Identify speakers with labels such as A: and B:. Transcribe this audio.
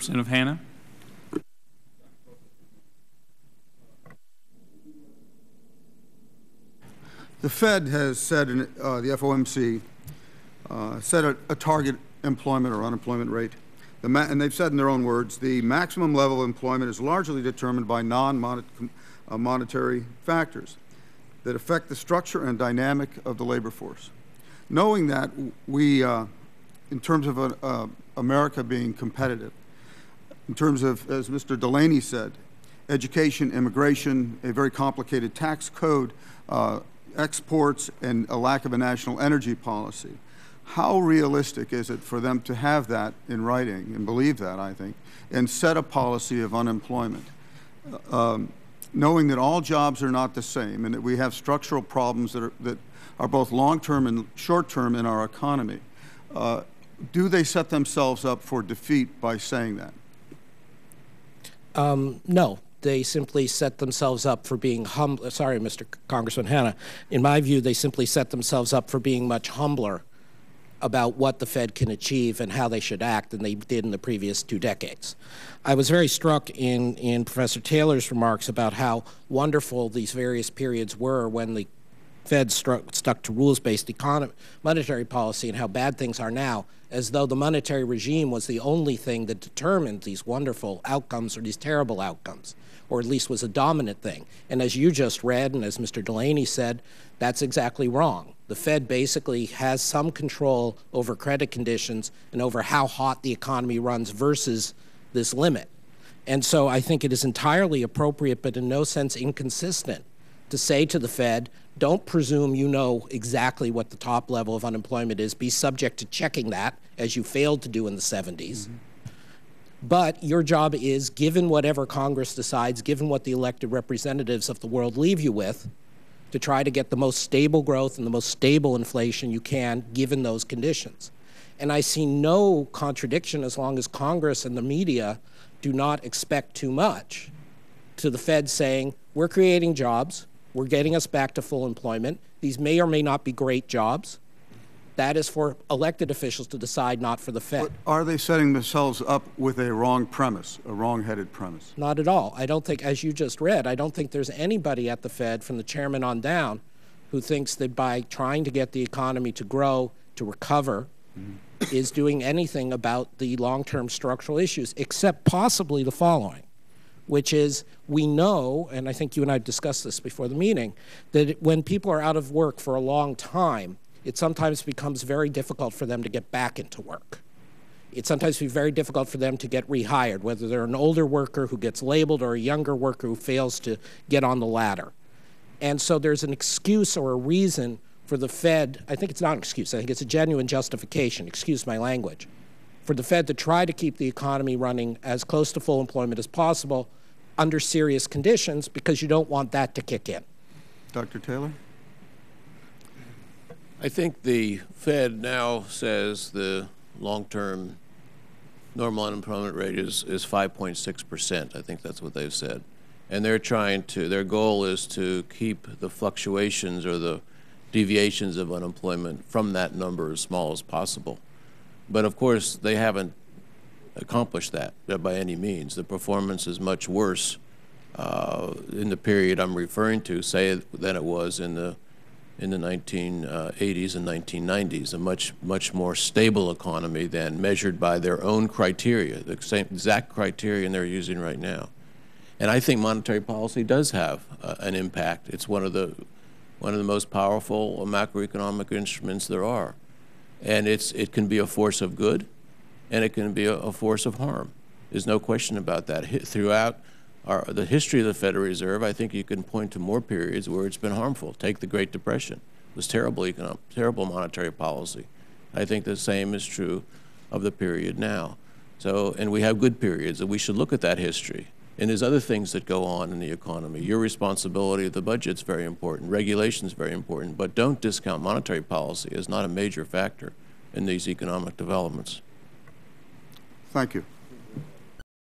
A: Representative Hanna.
B: The Fed has said, the FOMC set a target employment or unemployment rate. And they've said in their own words, the maximum level of employment is largely determined by non-monetary factors that affect the structure and dynamic of the labor force. Knowing that, we, in terms of America being competitive, in terms of, as Mr. Delaney said, education, immigration, a very complicated tax code, exports, and a lack of a national energy policy, how realistic is it for them to have that in writing, and believe that, I think, and set a policy of unemployment? Knowing that all jobs are not the same and that we have structural problems that are both long-term and short-term in our economy, do they set themselves up for defeat by saying that?
C: No. They simply set themselves up for being humble. Sorry, Mr. Congressman Hanna. In my view, they simply set themselves up for being much humbler about what the Fed can achieve and how they should act than they did in the previous 2 decades. I was very struck in Professor Taylor's remarks about how wonderful these various periods were when the Fed stuck to rules-based monetary policy and how bad things are now, as though the monetary regime was the only thing that determined these wonderful outcomes or these terrible outcomes, or at least was a dominant thing. And as you just read, and as Mr. Delaney said, that's exactly wrong. The Fed basically has some control over credit conditions and over how hot the economy runs versus this limit. And so I think it is entirely appropriate, but in no sense inconsistent, to say to the Fed, don't presume you know exactly what the top level of unemployment is. Be subject to checking that, as you failed to do in the 70s. But your job is, given whatever Congress decides, given what the elected representatives of the world leave you with, to try to get the most stable growth and the most stable inflation you can, given those conditions. And I see no contradiction, as long as Congress and the media do not expect too much, to the Fed saying, we're creating jobs, we're getting us back to full employment. These may or may not be great jobs. That is for elected officials to decide, not for the Fed.
B: But are they setting themselves up with a wrong premise, a wrong-headed premise?
C: Not at all. I don't think, as you just read, I don't think there's anybody at the Fed, from the chairman on down, who thinks that by trying to get the economy to grow, to recover, is doing anything about the long-term structural issues, except possibly the following, which is, we know, and I think you and I discussed this before the meeting, that when people are out of work for a long time, it sometimes becomes very difficult for them to get back into work. It sometimes becomes very difficult for them to get rehired, whether they're an older worker who gets labeled or a younger worker who fails to get on the ladder. And so there's an excuse or a reason for the Fed, I think it's not an excuse, I think it's a genuine justification, excuse my language, for the Fed to try to keep the economy running as close to full employment as possible under serious conditions, because you don't want that to kick in.
B: Dr. Taylor?
D: I think the Fed now says the long-term normal unemployment rate is 5.6%. I think that's what they've said. And they're trying to, their goal is to keep the fluctuations or the deviations of unemployment from that number as small as possible. But of course, they haven't accomplished that by any means. The performance is much worse in the period I'm referring to, say, than it was in the 1980s and 1990s, a much more stable economy than measured by their own criteria, the same exact criterion they're using right now. And I think monetary policy does have an impact. It's one of the most powerful macroeconomic instruments there are. And it can be a force of good, and it can be a force of harm. There's no question about that. Throughout the history of the Federal Reserve, I think you can point to more periods where it's been harmful. Take the Great Depression. It was terrible monetary policy. I think the same is true of the period now. So, and we have good periods, and we should look at that history. And there's other things that go on in the economy. Your responsibility of the budget's very important. Regulation's very important. But don't discount monetary policy as not a major factor in these economic developments.
B: Thank you.